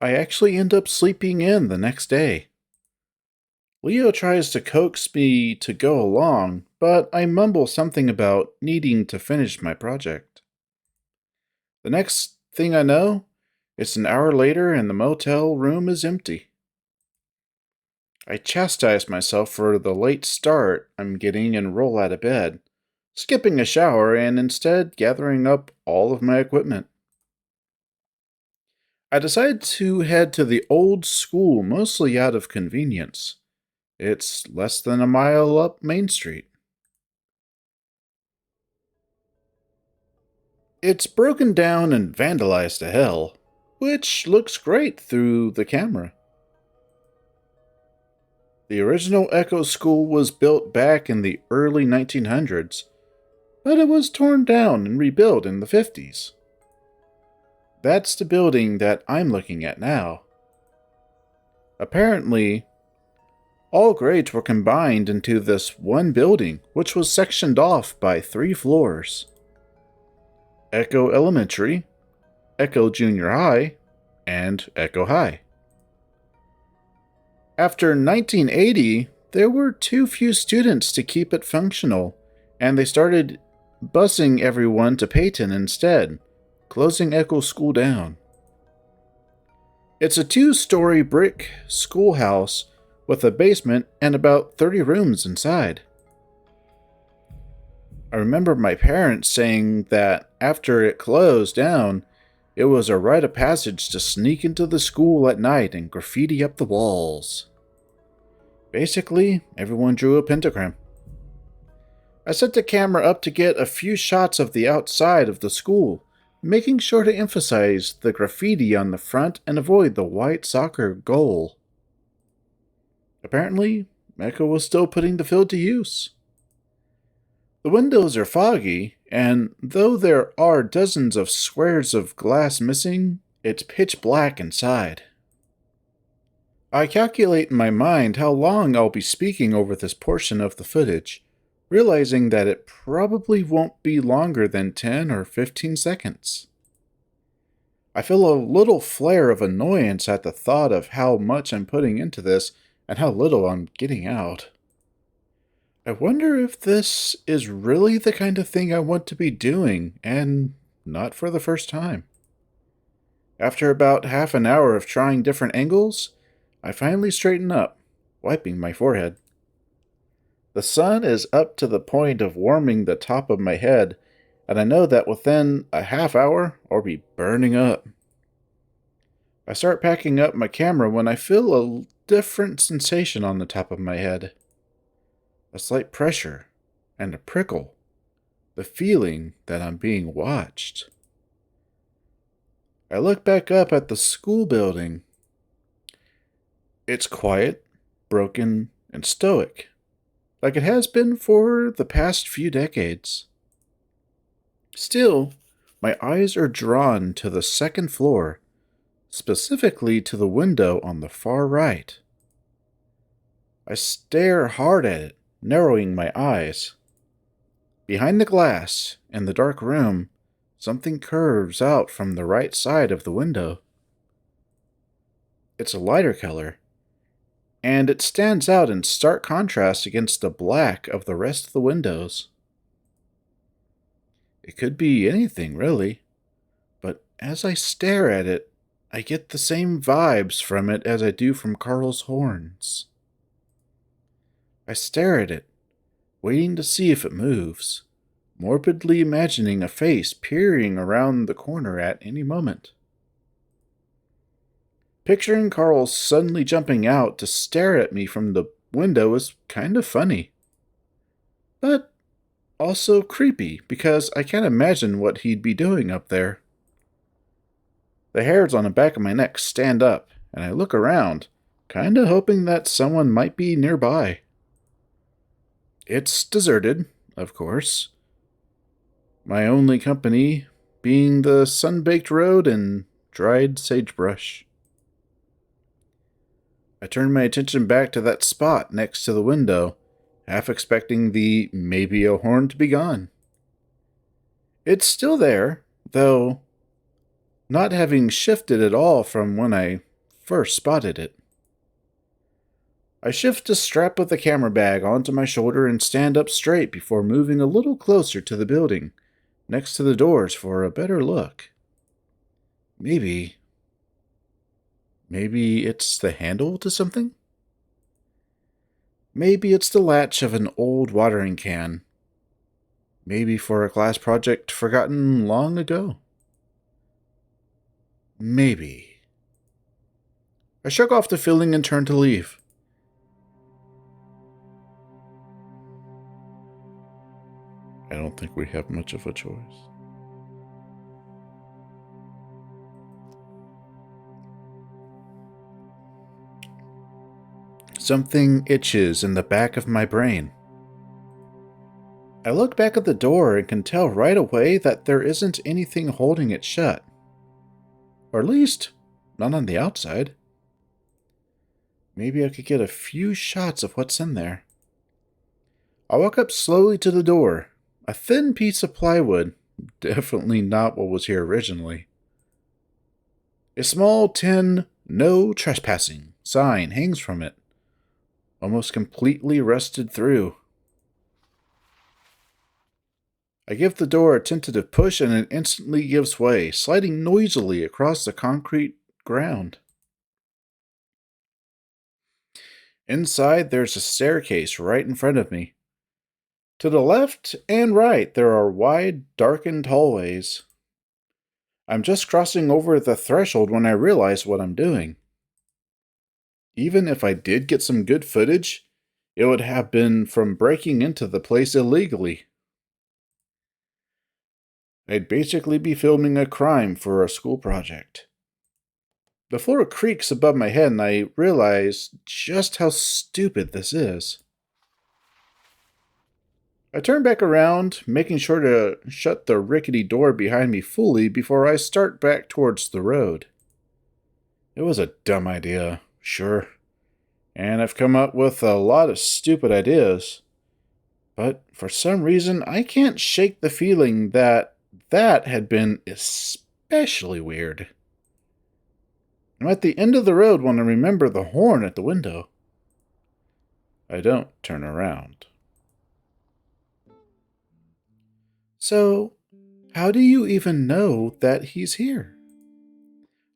I actually end up sleeping in the next day. Leo tries to coax me to go along, but I mumble something about needing to finish my project. The next thing I know, it's an hour later and the motel room is empty. I chastise myself for the late start I'm getting and roll out of bed, skipping a shower and instead gathering up all of my equipment. I decide to head to the old school mostly out of convenience. It's less than a mile up Main Street. It's broken down and vandalized to hell, which looks great through the camera. The original Echo School was built back in the early 1900s, but it was torn down and rebuilt in the 50s. That's the building that I'm looking at now. Apparently, all grades were combined into this one building, which was sectioned off by 3 floors: Echo Elementary, Echo Junior High, and Echo High. After 1980, there were too few students to keep it functional, and they started busing everyone to Peyton instead, closing Echo School down. It's a 2-story brick schoolhouse with a basement and about 30 rooms inside. I remember my parents saying that after it closed down, it was a rite of passage to sneak into the school at night and graffiti up the walls. Basically, everyone drew a pentagram. I set the camera up to get a few shots of the outside of the school, making sure to emphasize the graffiti on the front and avoid the white soccer goal. Apparently, Echo was still putting the field to use. The windows are foggy, and though there are dozens of squares of glass missing, it's pitch black inside. I calculate in my mind how long I'll be speaking over this portion of the footage, realizing that it probably won't be longer than 10 or 15 seconds. I feel a little flare of annoyance at the thought of how much I'm putting into this and how little I'm getting out. I wonder if this is really the kind of thing I want to be doing, and not for the first time. After about half an hour of trying different angles, I finally straighten up, wiping my forehead. The sun is up to the point of warming the top of my head, and I know that within a half hour I'll be burning up. I start packing up my camera when I feel a different sensation on the top of my head. A slight pressure and a prickle. The feeling that I'm being watched. I look back up at the school building. It's quiet, broken, and stoic, like it has been for the past few decades. Still, my eyes are drawn to the second floor, specifically to the window on the far right. I stare hard at it, narrowing my eyes. Behind the glass, in the dark room, something curves out from the right side of the window. It's a lighter color, and it stands out in stark contrast against the black of the rest of the windows. It could be anything, really, but as I stare at it, I get the same vibes from it as I do from Carl's horns. I stare at it, waiting to see if it moves, morbidly imagining a face peering around the corner at any moment. Picturing Carl suddenly jumping out to stare at me from the window is kind of funny. But also creepy, because I can't imagine what he'd be doing up there. The hairs on the back of my neck stand up, and I look around, kinda hoping that someone might be nearby. It's deserted, of course. My only company being the sun-baked road and dried sagebrush. I turn my attention back to that spot next to the window, half expecting the maybe a horn to be gone. It's still there, though not having shifted at all from when I first spotted it. I shift the strap of the camera bag onto my shoulder and stand up straight before moving a little closer to the building, next to the doors for a better look. Maybe it's the handle to something? Maybe it's the latch of an old watering can. Maybe for a class project forgotten long ago. Maybe. I shook off the feeling and turned to leave. I don't think we have much of a choice. Something itches in the back of my brain. I look back at the door and can tell right away that there isn't anything holding it shut. Or at least, not on the outside. Maybe I could get a few shots of what's in there. I walk up slowly to the door. A thin piece of plywood. Definitely not what was here originally. A small tin "No Trespassing" sign hangs from it, almost completely rusted through. I give the door a tentative push and it instantly gives way, sliding noisily across the concrete ground. Inside, there's a staircase right in front of me. To the left and right, there are wide, darkened hallways. I'm just crossing over the threshold when I realize what I'm doing. Even if I did get some good footage, it would have been from breaking into the place illegally. I'd basically be filming a crime for a school project. The floor creaks above my head and I realize just how stupid this is. I turn back around, making sure to shut the rickety door behind me fully before I start back towards the road. It was a dumb idea, sure, and I've come up with a lot of stupid ideas. But for some reason, I can't shake the feeling that had been especially weird. I'm at the end of the road when I remember the horn at the window. I don't turn around. So, how do you even know that he's here?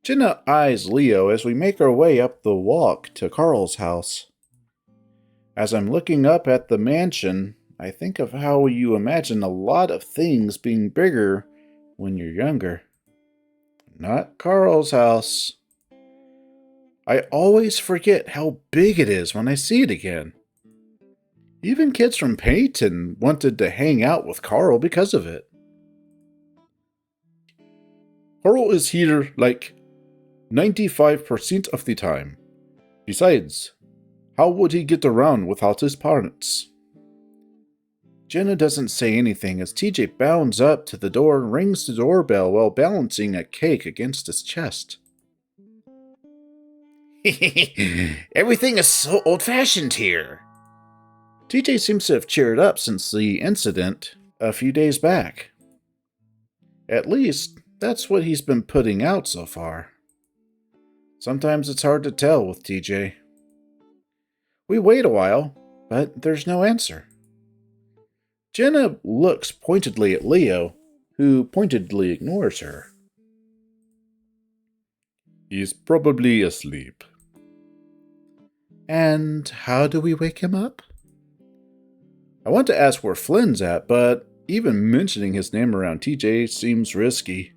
Jenna eyes Leo as we make our way up the walk to Carl's house. As I'm looking up at the mansion, I think of how you imagine a lot of things being bigger when you're younger. Not Carl's house. I always forget how big it is when I see it again. Even kids from Peyton wanted to hang out with Carl because of it. Carl is here like 95% of the time. Besides, how would he get around without his parents? Jenna doesn't say anything as TJ bounds up to the door and rings the doorbell while balancing a cake against his chest. Everything is so old-fashioned here. TJ seems to have cheered up since the incident a few days back. At least, that's what he's been putting out so far. Sometimes it's hard to tell with TJ. We wait a while, but there's no answer. Jenna looks pointedly at Leo, who pointedly ignores her. He's probably asleep. And how do we wake him up? I want to ask where Flynn's at, but even mentioning his name around TJ seems risky.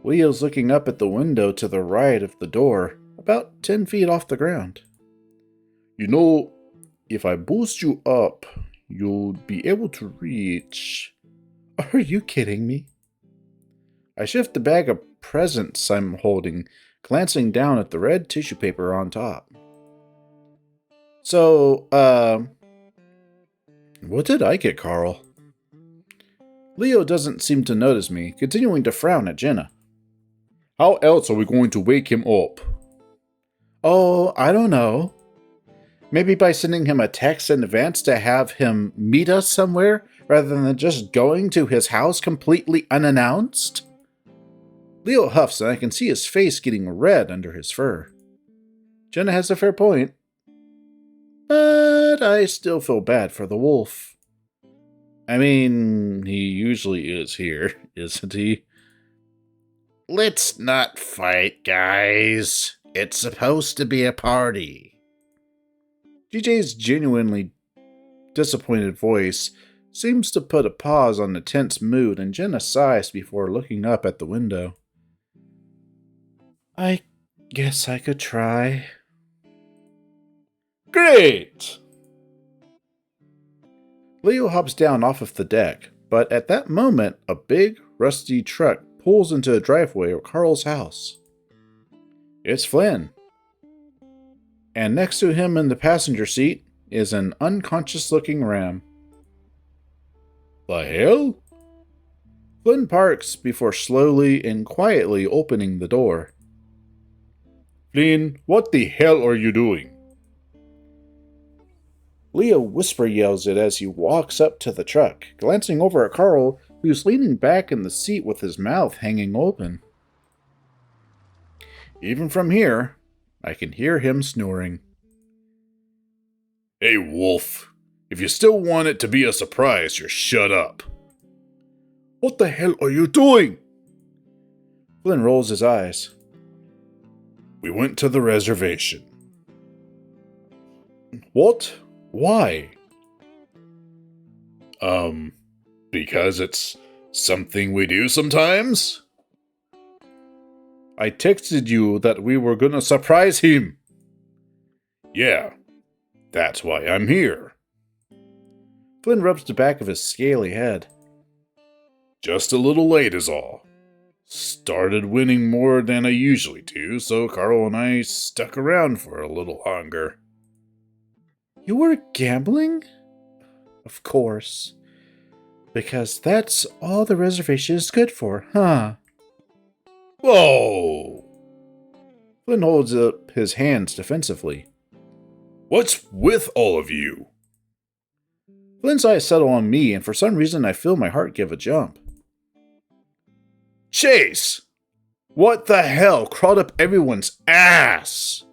Leo's looking up at the window to the right of the door, about 10 feet off the ground. You know, if I boost you up, you'll be able to reach... Are you kidding me? I shift the bag of presents I'm holding, glancing down at the red tissue paper on top. So, what did I get, Carl? Leo doesn't seem to notice me, continuing to frown at Jenna. How else are we going to wake him up? Oh, I don't know. Maybe by sending him a text in advance to have him meet us somewhere, rather than just going to his house completely unannounced? Leo huffs, and I can see his face getting red under his fur. Jenna has a fair point, but I still feel bad for the wolf. I mean, he usually is here, isn't he? Let's not fight, guys. It's supposed to be a party. DJ's genuinely disappointed voice seems to put a pause on the tense mood, and Jenna sighs before looking up at the window. I guess I could try. Great! Leo hops down off of the deck, but at that moment, a big, rusty truck pulls into the driveway of Carl's house. It's Flynn. And next to him in the passenger seat is an unconscious-looking ram. The hell? Flynn parks before slowly and quietly opening the door. Flynn, what the hell are you doing? Leo whisper yells it as he walks up to the truck, glancing over at Carl, who's leaning back in the seat with his mouth hanging open. Even from here, I can hear him snoring. Hey, Wolf. If you still want it to be a surprise, you're shut up. What the hell are you doing? Flynn rolls his eyes. We went to the reservation. What? Why? Because it's something we do sometimes? I texted you that we were gonna surprise him. Yeah, that's why I'm here. Flynn rubs the back of his scaly head. Just a little late is all. Started winning more than I usually do, so Carl and I stuck around for a little longer. You were gambling? Of course. Because that's all the reservation is good for, huh? Whoa! Flynn holds up his hands defensively. What's with all of you? Flynn's eyes settle on me, and for some reason I feel my heart give a jump. Chase! What the hell crawled up everyone's ass?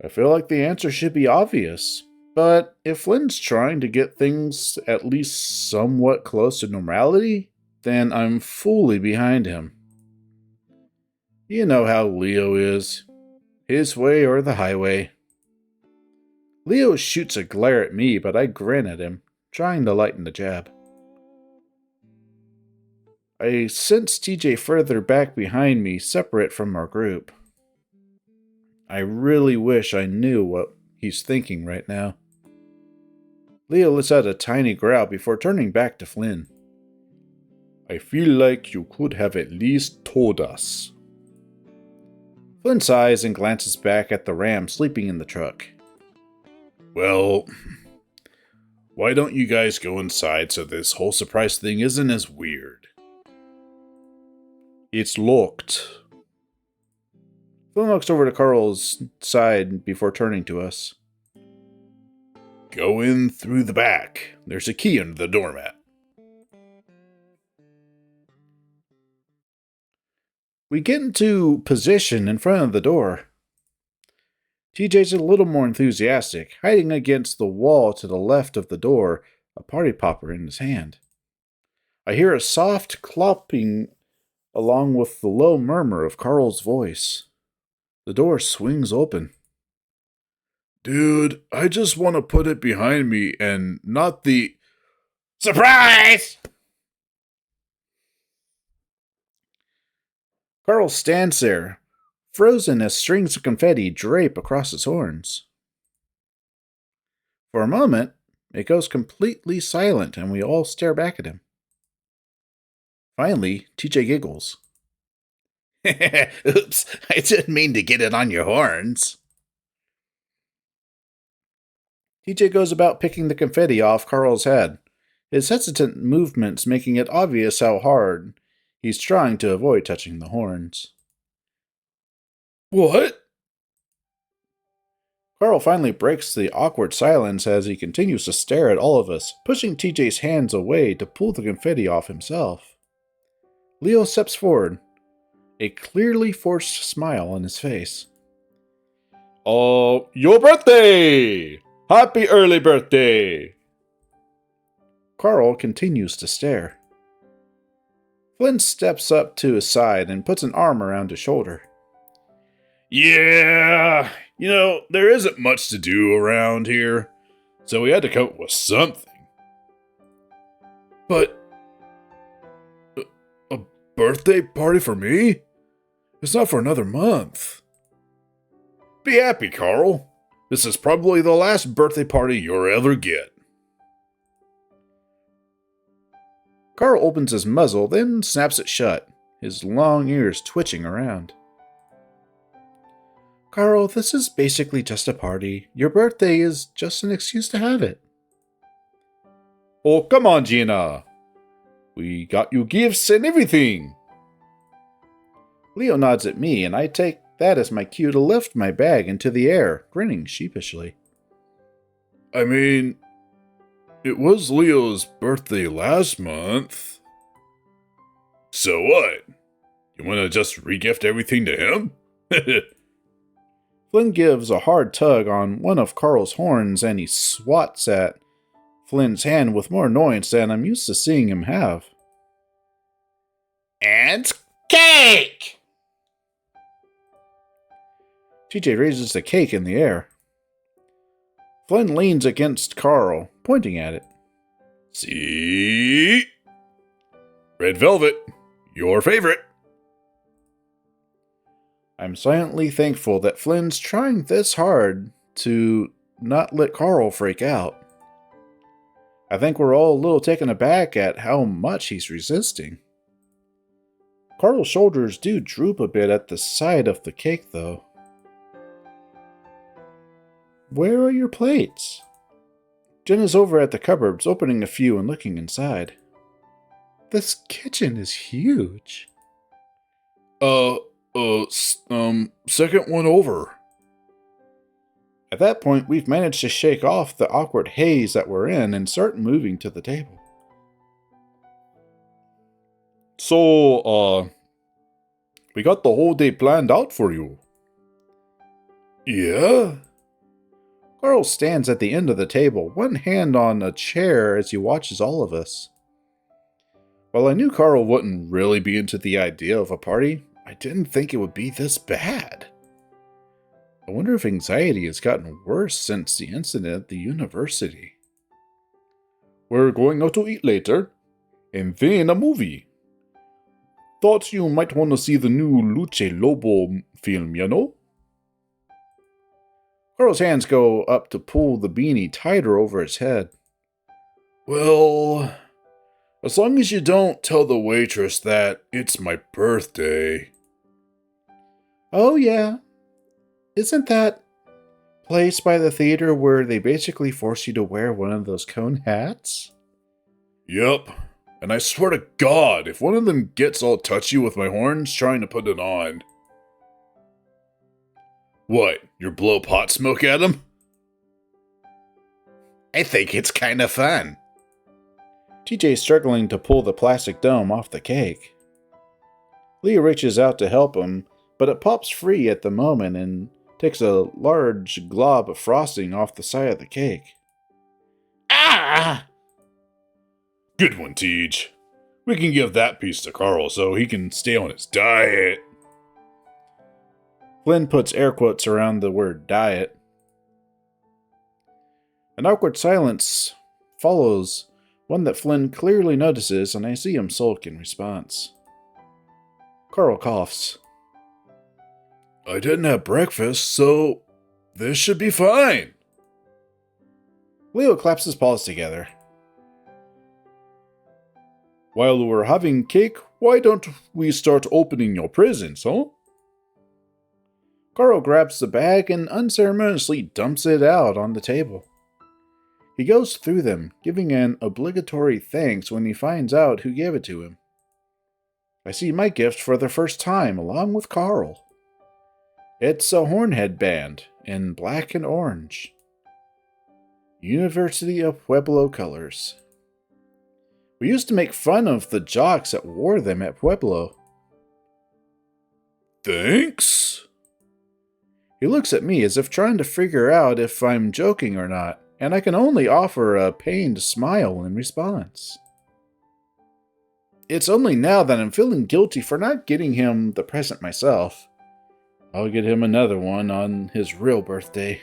I feel like the answer should be obvious, but if Flynn's trying to get things at least somewhat close to normality, then I'm fully behind him. You know how Leo is. His way or the highway. Leo shoots a glare at me, but I grin at him, trying to lighten the jab. I sense TJ further back behind me, separate from our group. I really wish I knew what he's thinking right now. Leo lets out a tiny growl before turning back to Flynn. I feel like you could have at least told us. Flynn sighs and glances back at the ram sleeping in the truck. Well, why don't you guys go inside so this whole surprise thing isn't as weird? It's locked. Flynn looks over to Carl's side before turning to us. Go in through the back. There's a key under the doormat. We get into position in front of the door. TJ's a little more enthusiastic, hiding against the wall to the left of the door, a party popper in his hand. I hear a soft clopping along with the low murmur of Carl's voice. The door swings open. Dude, I just want to put it behind me and not the... Surprise! Carl stands there, frozen as strings of confetti drape across his horns. For a moment, it goes completely silent and we all stare back at him. Finally, TJ giggles. Oops, I didn't mean to get it on your horns. TJ goes about picking the confetti off Carl's head, his hesitant movements making it obvious how hard he's trying to avoid touching the horns. What? Carl finally breaks the awkward silence as he continues to stare at all of us, pushing TJ's hands away to pull the confetti off himself. Leo steps forward, a clearly forced smile on his face. Oh, your birthday! Happy early birthday! Carl continues to stare. Flynn steps up to his side and puts an arm around his shoulder. Yeah, there isn't much to do around here, so we had to come up with something. But a birthday party for me? It's not for another month. Be happy, Carl. This is probably the last birthday party you'll ever get. Carl opens his muzzle, then snaps it shut, his long ears twitching around. Carl, this is basically just a party. Your birthday is just an excuse to have it. Oh, come on, Jenna. We got you gifts and everything. Leo nods at me, and I take that as my cue to lift my bag into the air, grinning sheepishly. I mean, it was Leo's birthday last month. So what? You want to just regift everything to him? Flynn gives a hard tug on one of Carl's horns, and he swats at Flynn's hand with more annoyance than I'm used to seeing him have. And cake! TJ raises the cake in the air. Flynn leans against Carl, pointing at it. See? Red velvet, your favorite. I'm silently thankful that Flynn's trying this hard to not let Carl freak out. I think we're all a little taken aback at how much he's resisting. Carl's shoulders do droop a bit at the sight of the cake, though. Where are your plates? Jenna's over at the cupboards, opening a few and looking inside. This kitchen is huge. Second one over. At that point, we've managed to shake off the awkward haze that we're in and start moving to the table. So, we got the whole day planned out for you. Yeah? Carl stands at the end of the table, one hand on a chair as he watches all of us. While I knew Carl wouldn't really be into the idea of a party, I didn't think it would be this bad. I wonder if anxiety has gotten worse since the incident at the university. We're going out to eat later, and then a movie. Thought you might want to see the new Luce Lobo film, you know? Carl's hands go up to pull the beanie tighter over his head. Well, as long as you don't tell the waitress that it's my birthday. Oh, yeah. Isn't that place by the theater where they basically force you to wear one of those cone hats? Yep. And I swear to God, if one of them gets all touchy with my horns trying to put it on. What, you blow pot smoke at him? I think it's kind of fun. TJ's struggling to pull the plastic dome off the cake. Leah reaches out to help him, but it pops free at the moment and takes a large glob of frosting off the side of the cake. Ah! Good one, Tej. We can give that piece to Carl so he can stay on his diet. Flynn puts air quotes around the word diet. An awkward silence follows, one that Flynn clearly notices, and I see him sulk in response. Carl coughs. I didn't have breakfast, so this should be fine. Leo claps his paws together. While we're having cake, why don't we start opening your presents, huh? Carl grabs the bag and unceremoniously dumps it out on the table. He goes through them, giving an obligatory thanks when he finds out who gave it to him. I see my gift for the first time, along with Carl. It's a horn headband in black and orange. University of Pueblo colors. We used to make fun of the jocks that wore them at Pueblo. Thanks? He looks at me as if trying to figure out if I'm joking or not, and I can only offer a pained smile in response. It's only now that I'm feeling guilty for not getting him the present myself. I'll get him another one on his real birthday.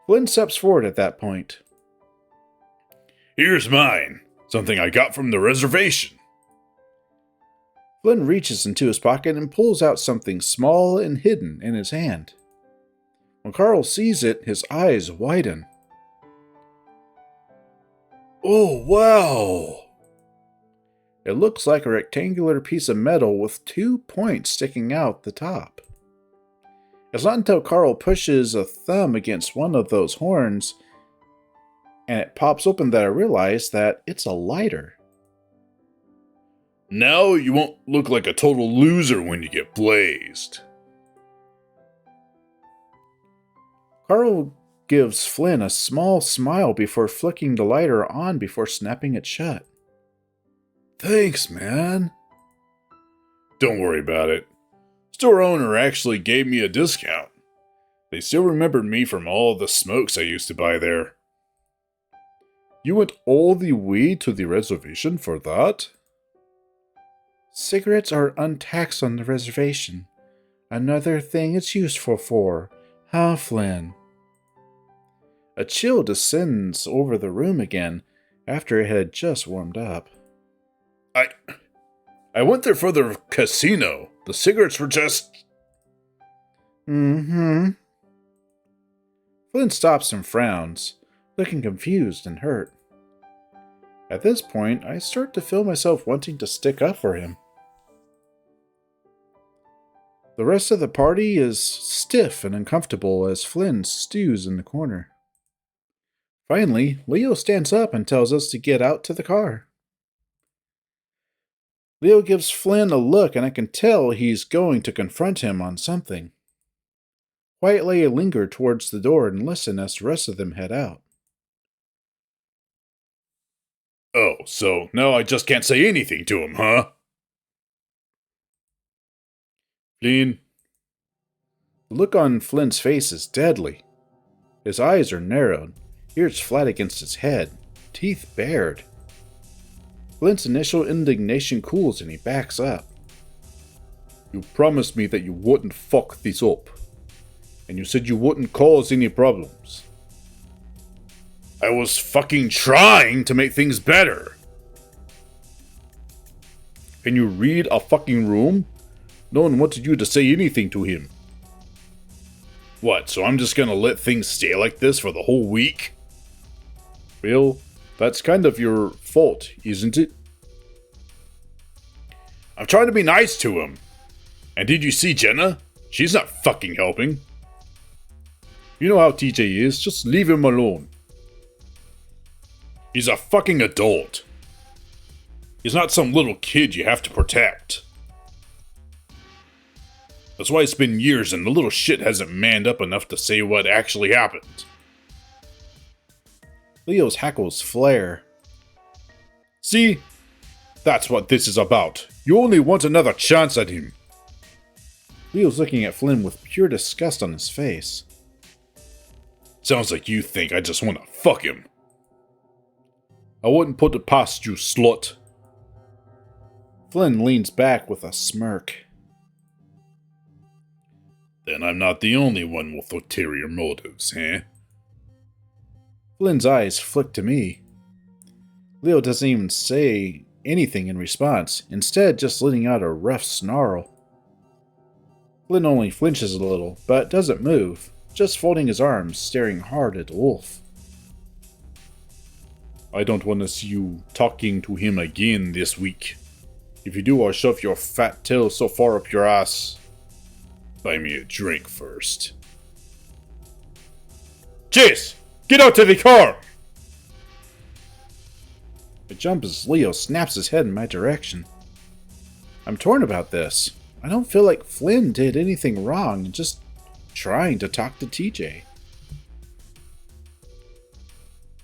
Flynn steps forward at that point. Here's mine. Something I got from the reservation. Flynn reaches into his pocket and pulls out something small and hidden in his hand. When Carl sees it, his eyes widen. Oh, wow! It looks like a rectangular piece of metal with 2 points sticking out the top. It's not until Carl pushes a thumb against one of those horns and it pops open that I realize that it's a lighter. Now you won't look like a total loser when you get blazed. Carl gives Flynn a small smile before flicking the lighter on before snapping it shut. Thanks, man. Don't worry about it. Store owner actually gave me a discount. They still remembered me from all the smokes I used to buy there. You went all the way to the reservation for that? Cigarettes are untaxed on the reservation. Another thing it's useful for, huh, Flynn? A chill descends over the room again after it had just warmed up. I went there for the casino. The cigarettes were just... Mm-hmm. Flynn stops and frowns, looking confused and hurt. At this point, I start to feel myself wanting to stick up for him. The rest of the party is stiff and uncomfortable as Flynn stews in the corner. Finally, Leo stands up and tells us to get out to the car. Leo gives Flynn a look and I can tell he's going to confront him on something. Quietly I linger towards the door and listen as the rest of them head out. Oh, so now I just can't say anything to him, huh? Flynn. The look on Flynn's face is deadly. His eyes are narrowed, ears flat against his head, teeth bared. Flynn's initial indignation cools and he backs up. You promised me that you wouldn't fuck this up. And you said you wouldn't cause any problems. I was fucking trying to make things better. Can you read a fucking room? No one wanted you to say anything to him. What, so I'm just gonna let things stay like this for the whole week? Well, that's kind of your fault, isn't it? I'm trying to be nice to him. And did you see Jenna? She's not fucking helping. You know how TJ is, just leave him alone. He's a fucking adult. He's not some little kid you have to protect. That's why it's been years and the little shit hasn't manned up enough to say what actually happened. Leo's hackles flare. See? That's what this is about. You only want another chance at him. Leo's looking at Flynn with pure disgust on his face. Sounds like you think I just want to fuck him. I wouldn't put it past you, slut. Flynn leans back with a smirk. Then I'm not the only one with ulterior motives, eh? Flynn's eyes flick to me. Leo doesn't even say anything in response, instead just letting out a rough snarl. Flynn only flinches a little, but doesn't move, just folding his arms, staring hard at the wolf. I don't want to see you talking to him again this week. If you do, I'll shove your fat tail so far up your ass. Buy me a drink first. Chase! Get out to the car! I jump as Leo snaps his head in my direction. I'm torn about this. I don't feel like Flynn did anything wrong, just trying to talk to TJ.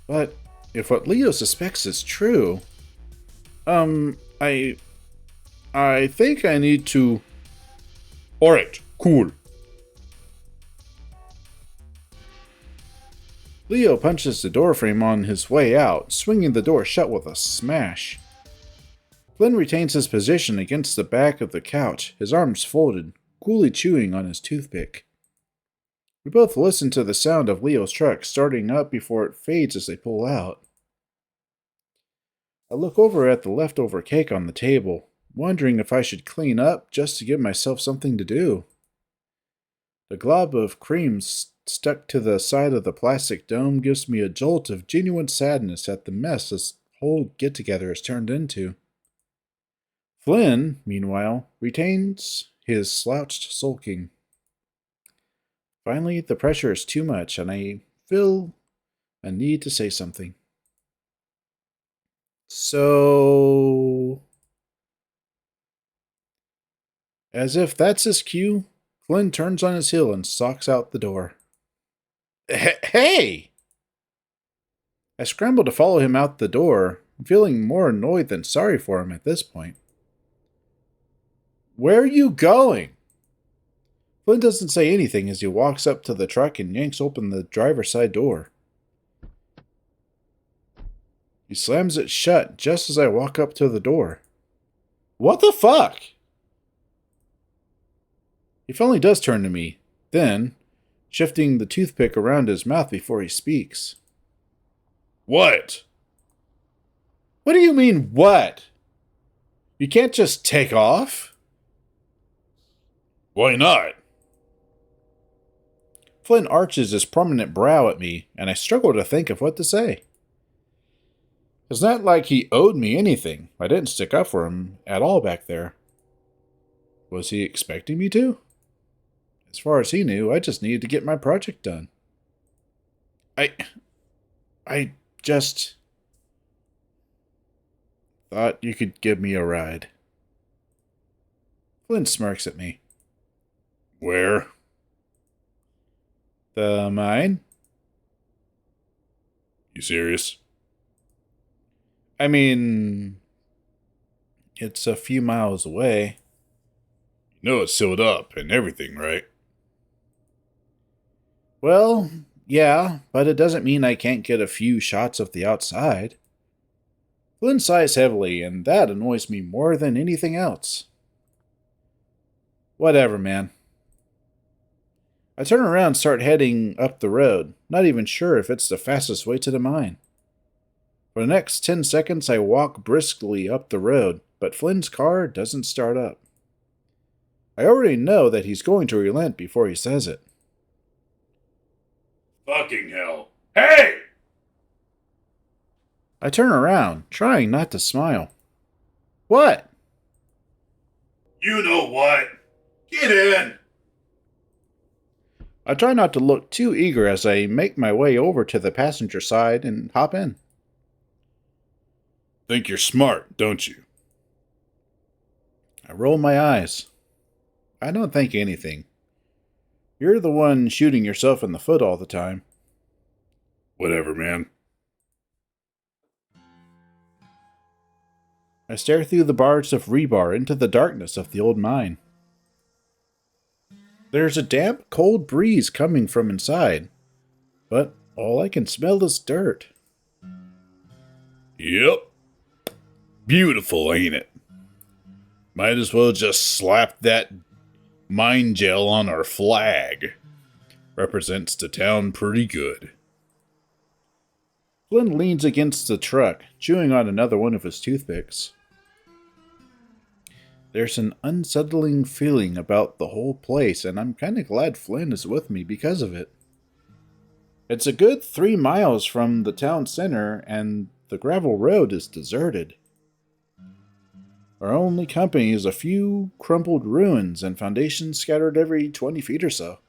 But If what Leo suspects is true, um, I I think I need to. Alright, cool. Leo punches the doorframe on his way out, swinging the door shut with a smash. Flynn retains his position against the back of the couch, his arms folded, coolly chewing on his toothpick. We both listen to the sound of Leo's truck starting up before it fades as they pull out. I look over at the leftover cake on the table, wondering if I should clean up just to give myself something to do. The glob of cream stuck to the side of the plastic dome gives me a jolt of genuine sadness at the mess this whole get-together has turned into. Flynn, meanwhile, retains his slouched sulking. Finally, the pressure is too much, and I feel a need to say something. So... As if that's his cue, Flynn turns on his heel and stalks out the door. Hey! I scramble to follow him out the door, feeling more annoyed than sorry for him at this point. Where are you going? Flynn doesn't say anything as he walks up to the truck and yanks open the driver's side door. He slams it shut just as I walk up to the door. What the fuck? He finally does turn to me, then, shifting the toothpick around his mouth before he speaks. What? What do you mean, what? You can't just take off? Why not? Flynn arches his prominent brow at me, and I struggle to think of what to say. It's not like he owed me anything. I didn't stick up for him at all back there. Was he expecting me to? As far as he knew, I just needed to get my project done. I just thought you could give me a ride. Flynn smirks at me. Where? The mine? You serious? I mean, it's a few miles away. You know it's sealed up and everything, right? Well, yeah, but it doesn't mean I can't get a few shots of the outside. Flynn sighs heavily, and that annoys me more than anything else. Whatever, man. I turn around and start heading up the road, not even sure if it's the fastest way to the mine. For the next 10 seconds, I walk briskly up the road, but Flynn's car doesn't start up. I already know that he's going to relent before he says it. Fucking hell. Hey! I turn around, trying not to smile. What? You know what? Get in! I try not to look too eager as I make my way over to the passenger side and hop in. Think you're smart, don't you? I roll my eyes. I don't think anything. You're the one shooting yourself in the foot all the time. Whatever, man. I stare through the bars of rebar into the darkness of the old mine. There's a damp, cold breeze coming from inside, but all I can smell is dirt. Yep. Beautiful, ain't it? Might as well just slap that mine gel on our flag. Represents the town pretty good. Flynn leans against the truck, chewing on another one of his toothpicks. There's an unsettling feeling about the whole place, and I'm kind of glad Flynn is with me because of it. It's a good 3 miles from the town center, and the gravel road is deserted. Our only company is a few crumpled ruins and foundations scattered every 20 feet or so.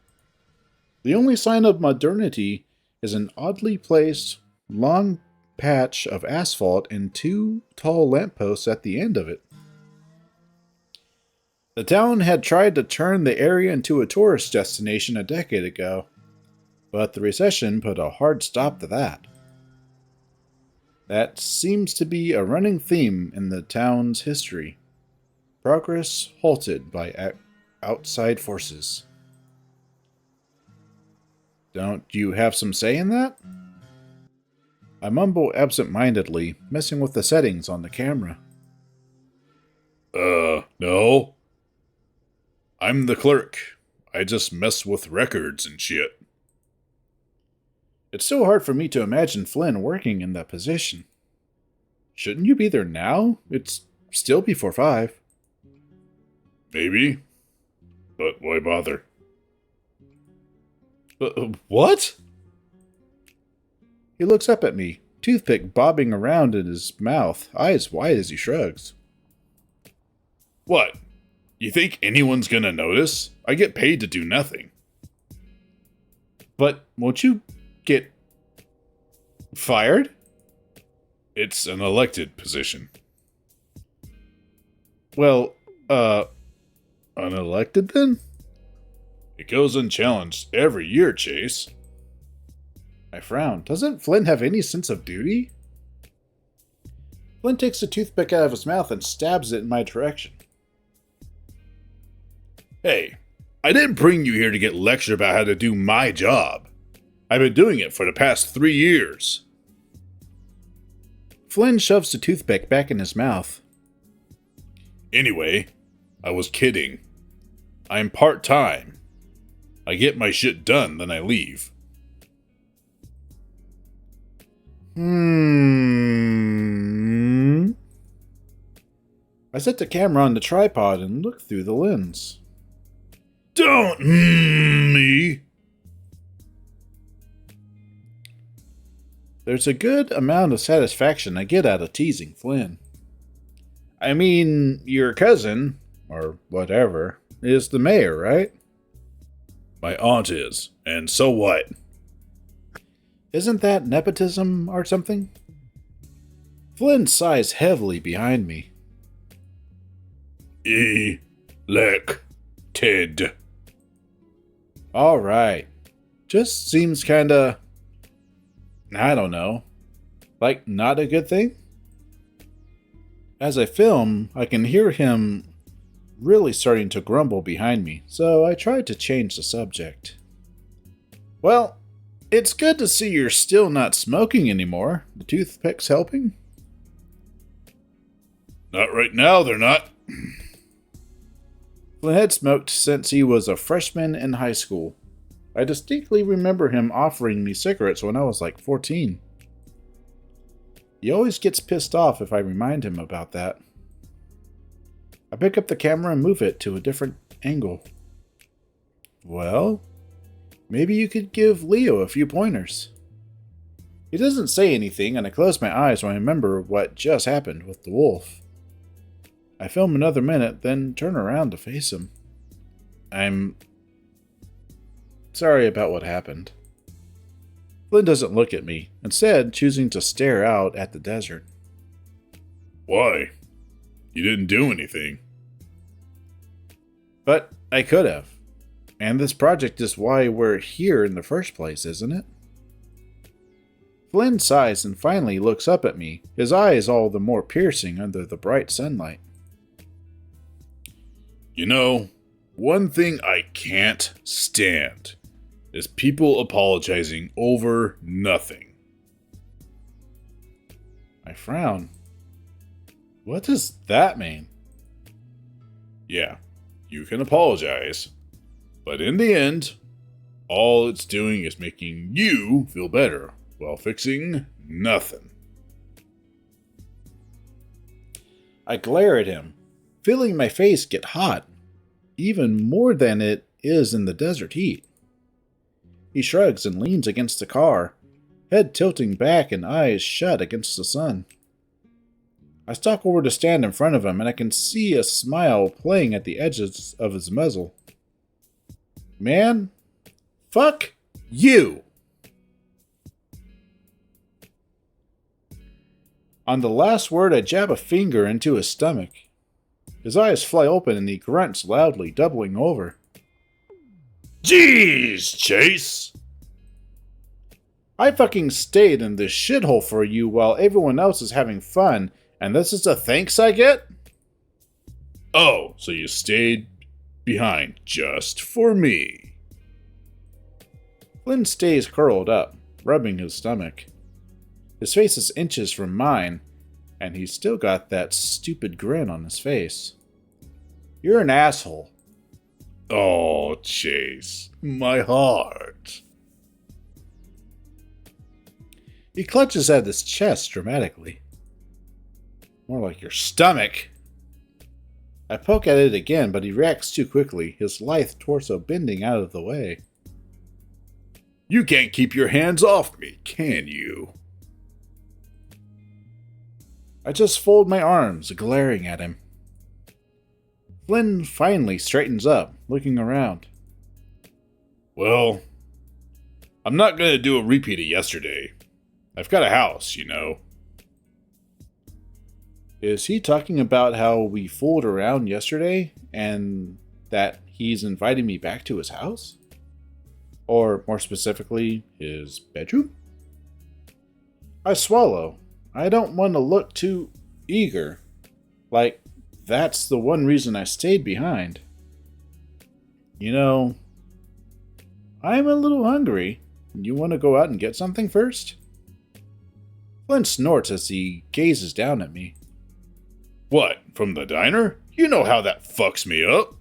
The only sign of modernity is an oddly placed, long patch of asphalt and 2 tall lampposts at the end of it. The town had tried to turn the area into a tourist destination a decade ago, but the recession put a hard stop to that. That seems to be a running theme in the town's history. Progress halted by outside forces. Don't you have some say in that? I mumble absent-mindedly, messing with the settings on the camera. No. I'm the clerk. I just mess with records and shit. It's so hard for me to imagine Flynn working in that position. Shouldn't you be there now? It's still before 5. Maybe. But why bother? What? He looks up at me, toothpick bobbing around in his mouth, eyes wide as he shrugs. What? You think anyone's gonna notice? I get paid to do nothing. But won't you get fired? It's an elected position. Well, unelected then? It goes unchallenged every year, Chase. I frown. Doesn't Flynn have any sense of duty? Flynn takes the toothpick out of his mouth and stabs it in my direction. Hey, I didn't bring you here to get lectured about how to do my job. I've been doing it for the past 3 years. Flynn shoves the toothpick back in his mouth. Anyway, I was kidding. I'm part-time. I get my shit done, then I leave. I set the camera on the tripod and look through the lens. Don't me! There's a good amount of satisfaction I get out of teasing Flynn. I mean, your cousin, or whatever, is the mayor, right? My aunt is, and so what? Isn't that nepotism or something? Flynn sighs heavily behind me. Elected. Alright. Just seems kinda... I don't know. Like, not a good thing? As I film, I can hear him really starting to grumble behind me, so I tried to change the subject. Well, it's good to see you're still not smoking anymore. The toothpick's helping? Not right now, they're not. Flynn had smoked since he was a freshman in high school. I distinctly remember him offering me cigarettes when I was like 14. He always gets pissed off if I remind him about that. I pick up the camera and move it to a different angle. Well, maybe you could give Leo a few pointers. He doesn't say anything, and I close my eyes when I remember what just happened with the wolf. I film another minute, then turn around to face him. I'm sorry about what happened. Flynn doesn't look at me, instead choosing to stare out at the desert. Why? You didn't do anything. But I could have. And this project is why we're here in the first place, isn't it? Flynn sighs and finally looks up at me, his eyes all the more piercing under the bright sunlight. You know, one thing I can't stand is people apologizing over nothing. I frown. What does that mean? Yeah, you can apologize, but in the end, all it's doing is making you feel better while fixing nothing. I glare at him, feeling my face get hot, even more than it is in the desert heat. He shrugs and leans against the car, head tilting back and eyes shut against the sun. I stalk over to stand in front of him, and I can see a smile playing at the edges of his muzzle. Man, fuck you! On the last word, I jab a finger into his stomach. His eyes fly open and he grunts loudly, doubling over. Jeez, Chase! I fucking stayed in this shithole for you while everyone else is having fun, and this is the thanks I get? Oh, so you stayed behind just for me. Flynn stays curled up, rubbing his stomach. His face is inches from mine, and he's still got that stupid grin on his face. You're an asshole. Oh, Chase, my heart. He clutches at his chest dramatically. More like your stomach. I poke at it again, but he reacts too quickly, his lithe torso bending out of the way. You can't keep your hands off me, can you? I just fold my arms, glaring at him. Flynn finally straightens up, looking around. Well, I'm not gonna do a repeat of yesterday. I've got a house, you know. Is he talking about how we fooled around yesterday and that he's inviting me back to his house? Or more specifically, his bedroom? I swallow. I don't want to look too eager. Like, that's the one reason I stayed behind. You know, I'm a little hungry. You want to go out and get something first? Flynn snorts as he gazes down at me. What, from the diner? You know how that fucks me up.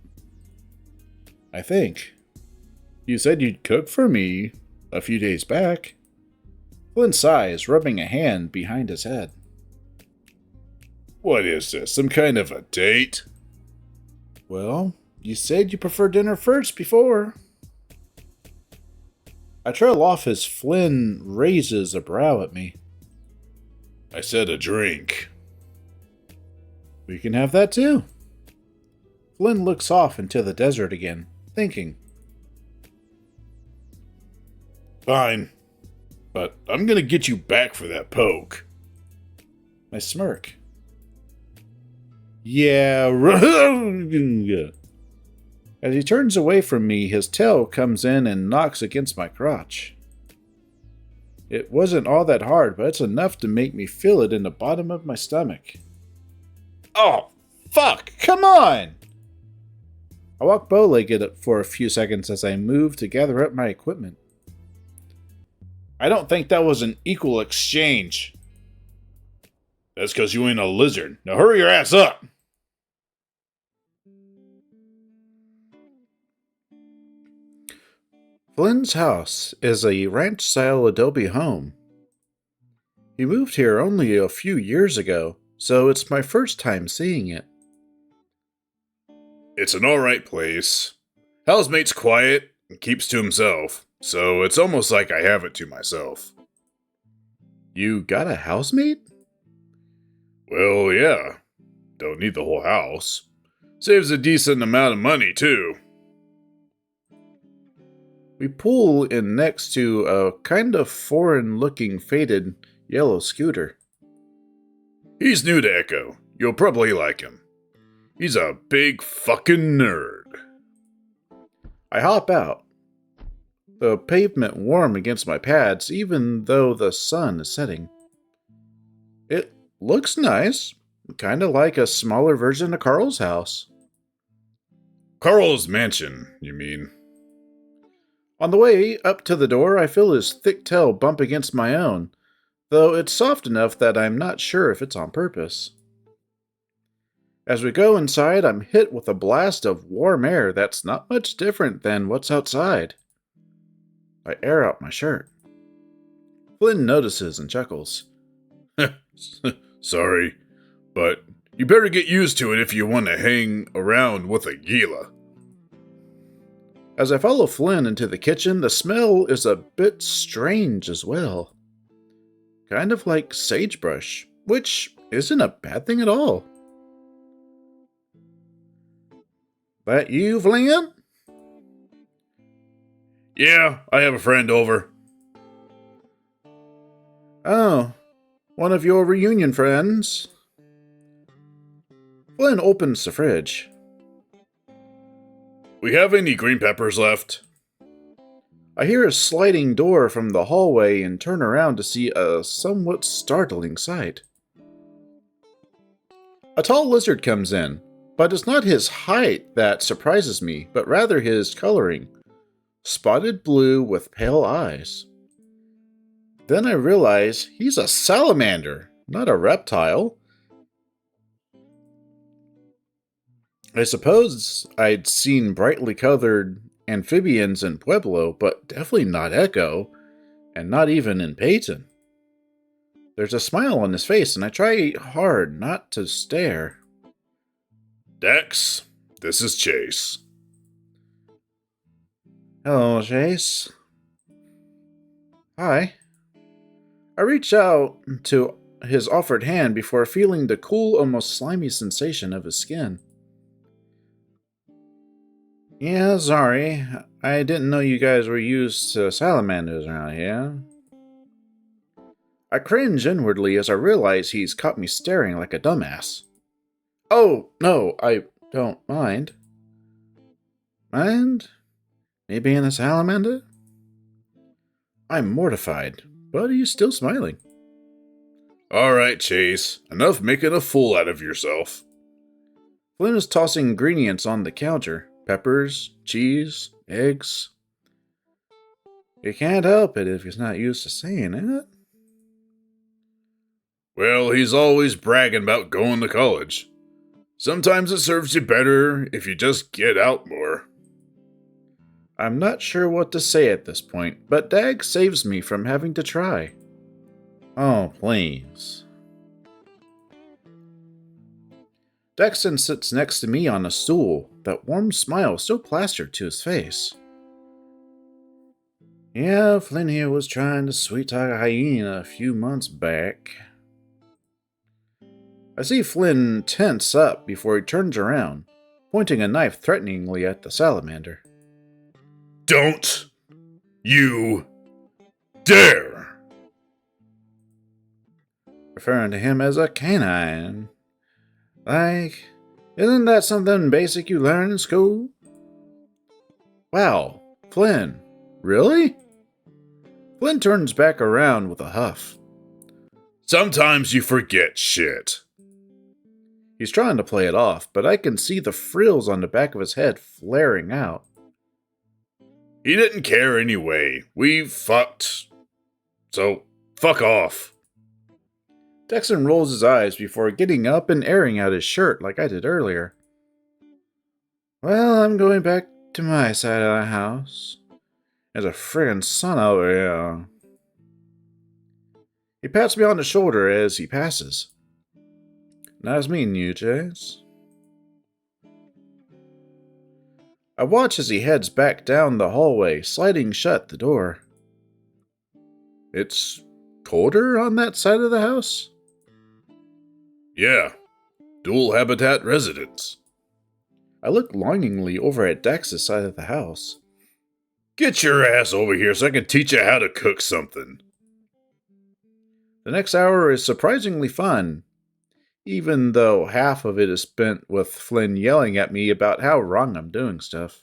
I think. You said you'd cook for me a few days back. Flynn sighs, rubbing a hand behind his head. What is this, some kind of a date? Well, you said you prefer dinner first before. I trail off as Flynn raises a brow at me. I said a drink. We can have that too. Flynn looks off into the desert again, thinking. Fine, but I'm gonna get you back for that poke. I smirk. Yeah, As he turns away from me, his tail comes in and knocks against my crotch. It wasn't all that hard, but it's enough to make me feel it in the bottom of my stomach. Oh, fuck! Come on! I walk bow-legged for a few seconds as I move to gather up my equipment. I don't think that was an equal exchange. That's because you ain't a lizard. Now hurry your ass up! Flynn's house is a ranch-style adobe home. He moved here only a few years ago, so it's my first time seeing it. It's an alright place. Housemate's quiet and keeps to himself, so it's almost like I have it to myself. You got a housemate? Well, yeah. Don't need the whole house. Saves a decent amount of money, too. We pull in next to a kind of foreign-looking faded yellow scooter. He's new to Echo. You'll probably like him. He's a big fucking nerd. I hop out. The pavement warm against my pads, even though the sun is setting. It looks nice. Kind of like a smaller version of Carl's house. Carl's mansion, you mean? On the way up to the door, I feel his thick tail bump against my own, though it's soft enough that I'm not sure if it's on purpose. As we go inside, I'm hit with a blast of warm air that's not much different than what's outside. I air out my shirt. Flynn notices and chuckles. Sorry, but you better get used to it if you want to hang around with a Gila. As I follow Flynn into the kitchen, the smell is a bit strange as well. Kind of like sagebrush, which isn't a bad thing at all. That you, Flynn? Yeah, I have a friend over. Oh, one of your reunion friends. Flynn opens the fridge. We have any green peppers left? I hear a sliding door from the hallway and turn around to see a somewhat startling sight. A tall lizard comes in, but it's not his height that surprises me, but rather his coloring. Spotted blue with pale eyes. Then I realize he's a salamander, not a reptile. I suppose I'd seen brightly colored amphibians in Pueblo, but definitely not Echo, and not even in Peyton. There's a smile on his face, and I try hard not to stare. Dex, this is Chase. Hello, Chase. Hi. I reach out to his offered hand before feeling the cool, almost slimy sensation of his skin. Yeah, sorry. I didn't know you guys were used to salamanders around here. I cringe inwardly as I realize he's caught me staring like a dumbass. Oh, no, I don't mind. Mind? Me being a salamander? I'm mortified, but he's still smiling. All right, Chase, enough making a fool out of yourself. Flynn is tossing ingredients on the counter. Peppers, cheese, eggs. You can't help it if he's not used to saying it. Well, he's always bragging about going to college. Sometimes it serves you better if you just get out more. I'm not sure what to say at this point, but Dag saves me from having to try. Oh, please. Dexton sits next to me on a stool, that warm smile still plastered to his face. Yeah, Flynn here was trying to sweet-talk a hyena a few months back. I see Flynn tense up before he turns around, pointing a knife threateningly at the salamander. Don't you dare! Referring to him as a canine. Like, isn't that something basic you learn in school? Wow, Flynn, really? Flynn turns back around with a huff. Sometimes you forget shit. He's trying to play it off, but I can see the frills on the back of his head flaring out. He didn't care anyway. We fucked. So, fuck off. Dexton rolls his eyes before getting up and airing out his shirt like I did earlier. Well, I'm going back to my side of the house. There's a friggin' sun over here. He pats me on the shoulder as he passes. Nice meeting you, Chase. I watch as he heads back down the hallway, sliding shut the door. It's colder on that side of the house? Yeah, dual habitat residence. I look longingly over at Dex's side of the house. Get your ass over here so I can teach you how to cook something. The next hour is surprisingly fun, even though half of it is spent with Flynn yelling at me about how wrong I'm doing stuff.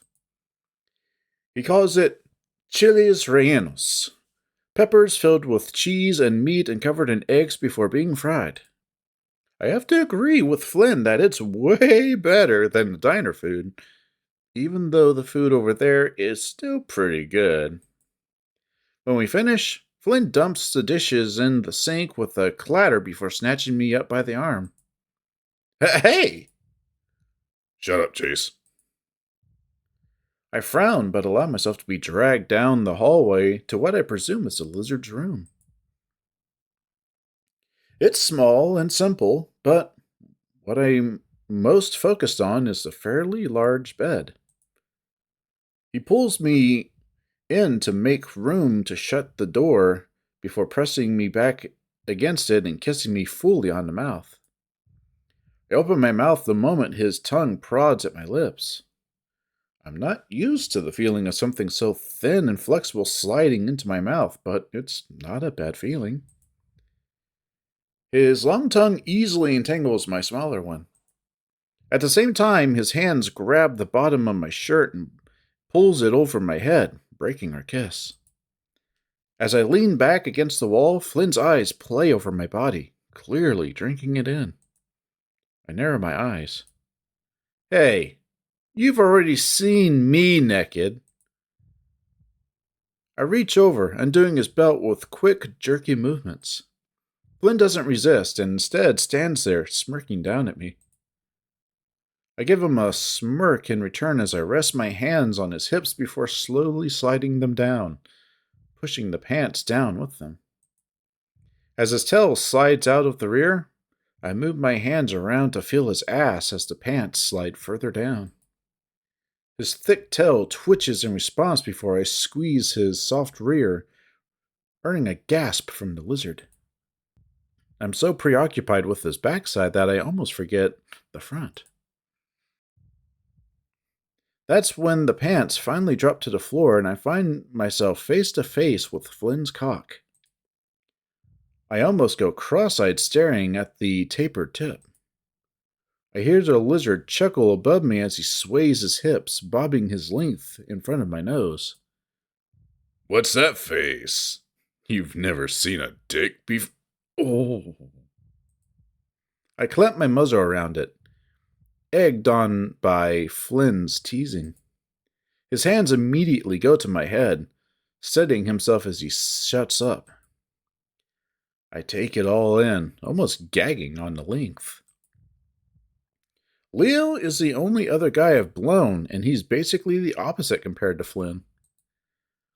He calls it chiles rellenos, peppers filled with cheese and meat and covered in eggs before being fried. I have to agree with Flynn that it's way better than the diner food, even though the food over there is still pretty good. When we finish, Flynn dumps the dishes in the sink with a clatter before snatching me up by the arm. Hey! Shut up, Chase. I frown, but allow myself to be dragged down the hallway to what I presume is the lizard's room. It's small and simple, but what I'm most focused on is the fairly large bed. He pulls me in to make room to shut the door before pressing me back against it and kissing me fully on the mouth. I open my mouth the moment his tongue prods at my lips. I'm not used to the feeling of something so thin and flexible sliding into my mouth, but it's not a bad feeling. His long tongue easily entangles my smaller one. At the same time, his hands grab the bottom of my shirt and pulls it over my head, breaking our kiss. As I lean back against the wall, Flynn's eyes play over my body, clearly drinking it in. I narrow my eyes. Hey, you've already seen me naked. I reach over, undoing his belt with quick, jerky movements. Flynn doesn't resist and instead stands there, smirking down at me. I give him a smirk in return as I rest my hands on his hips before slowly sliding them down, pushing the pants down with them. As his tail slides out of the rear, I move my hands around to feel his ass as the pants slide further down. His thick tail twitches in response before I squeeze his soft rear, earning a gasp from the lizard. I'm so preoccupied with his backside that I almost forget the front. That's when the pants finally drop to the floor and I find myself face to face with Flynn's cock. I almost go cross-eyed staring at the tapered tip. I hear the lizard chuckle above me as he sways his hips, bobbing his length in front of my nose. What's that face? You've never seen a dick before? Oh. I clamp my muzzle around it, egged on by Flynn's teasing. His hands immediately go to my head, steadying himself as he shuts up. I take it all in, almost gagging on the length. Leo is the only other guy I've blown, and he's basically the opposite compared to Flynn.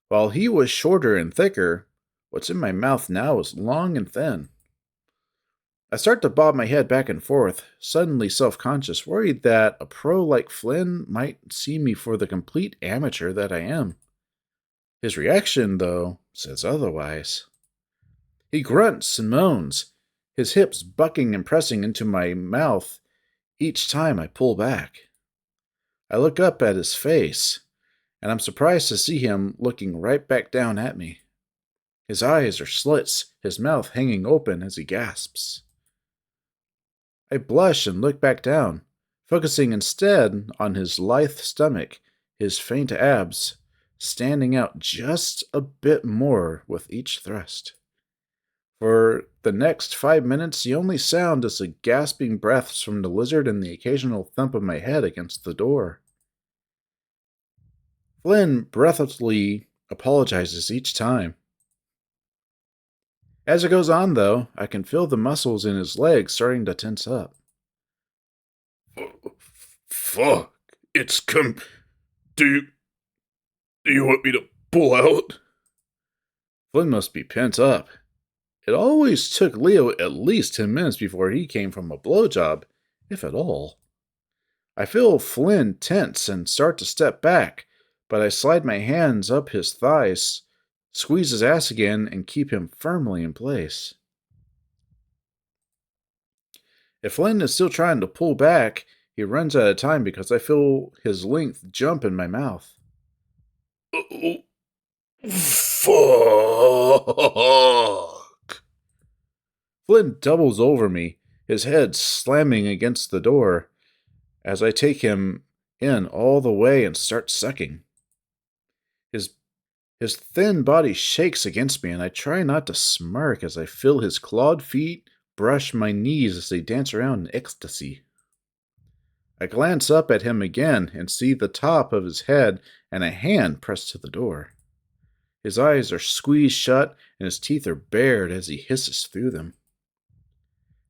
While he was shorter and thicker, what's in my mouth now is long and thin. I start to bob my head back and forth, suddenly self-conscious, worried that a pro like Flynn might see me for the complete amateur that I am. His reaction, though, says otherwise. He grunts and moans, his hips bucking and pressing into my mouth each time I pull back. I look up at his face, and I'm surprised to see him looking right back down at me. His eyes are slits, his mouth hanging open as he gasps. I blush and look back down, focusing instead on his lithe stomach, his faint abs, standing out just a bit more with each thrust. For the next 5 minutes, the only sound is the gasping breaths from the lizard and the occasional thump of my head against the door. Flynn breathlessly apologizes each time. As it goes on, though, I can feel the muscles in his legs starting to tense up. Fuck. It's come. Do you want me to pull out? Flynn must be pent up. It always took Leo at least 10 minutes before he came from a blowjob, if at all. I feel Flynn tense and start to step back, but I slide my hands up his thighs, squeeze his ass again, and keep him firmly in place. If Flynn is still trying to pull back, he runs out of time because I feel his length jump in my mouth. Fuck. Flynn doubles over me, his head slamming against the door, as I take him in all the way and start sucking. His thin body shakes against me, and I try not to smirk as I feel his clawed feet brush my knees as they dance around in ecstasy. I glance up at him again and see the top of his head and a hand pressed to the door. His eyes are squeezed shut and his teeth are bared as he hisses through them.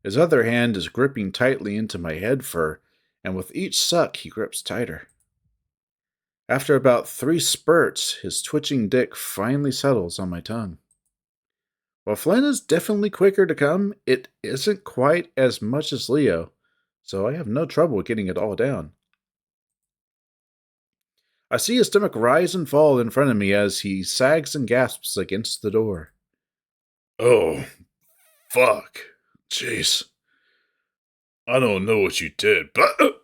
His other hand is gripping tightly into my head fur, and with each suck he grips tighter. After about 3 spurts, his twitching dick finally settles on my tongue. While Flynn is definitely quicker to come, it isn't quite as much as Leo, so I have no trouble getting it all down. I see his stomach rise and fall in front of me as he sags and gasps against the door. Oh, fuck. Jeez. I don't know what you did, but...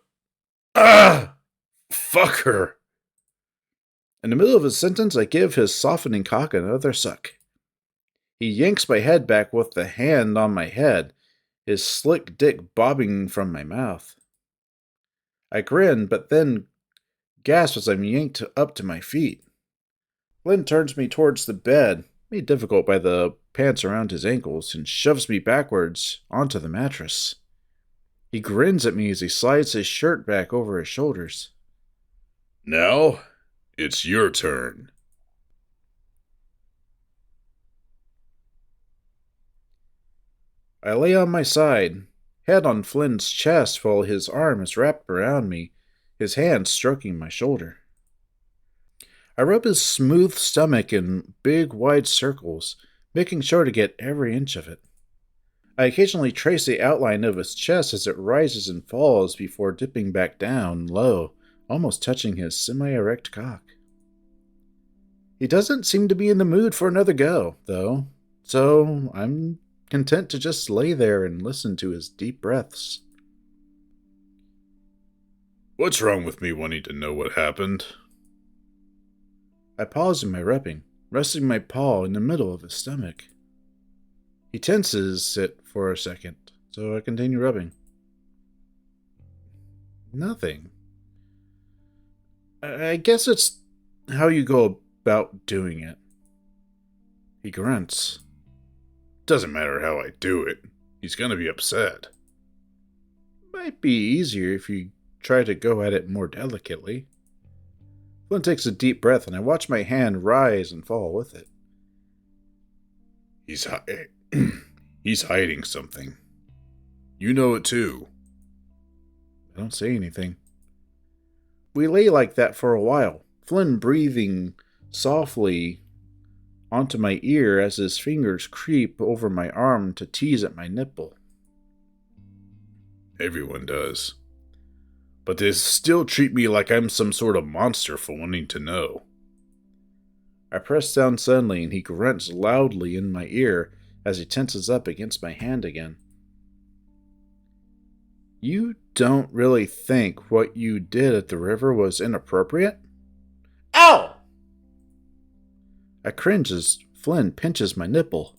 Fuck her. In the middle of his sentence, I give his softening cock another suck. He yanks my head back with the hand on my head, his slick dick bobbing from my mouth. I grin, but then gasp as I'm yanked up to my feet. Flynn turns me towards the bed, made difficult by the pants around his ankles, and shoves me backwards onto the mattress. He grins at me as he slides his shirt back over his shoulders. Now, it's your turn. I lay on my side, head on Flynn's chest while his arm is wrapped around me, his hand stroking my shoulder. I rub his smooth stomach in big, wide circles, making sure to get every inch of it. I occasionally trace the outline of his chest as it rises and falls before dipping back down low, almost touching his semi-erect cock. He doesn't seem to be in the mood for another go, though, so I'm content to just lay there and listen to his deep breaths. What's wrong with me wanting to know what happened? I pause in my rubbing, resting my paw in the middle of his stomach. He tenses it for a second, so I continue rubbing. Nothing. I guess it's how you go about doing it. He grunts. Doesn't matter how I do it. He's gonna be upset. Might be easier if you try to go at it more delicately. Flynn takes a deep breath, and I watch my hand rise and fall with it. He's hiding something. You know it too. I don't say anything. We lay like that for a while, Flynn breathing softly onto my ear as his fingers creep over my arm to tease at my nipple. Everyone does. But they still treat me like I'm some sort of monster for wanting to know. I press down suddenly, and he grunts loudly in my ear as he tenses up against my hand again. You don't really think what you did at the river was inappropriate? Ow! I cringe as Flynn pinches my nipple.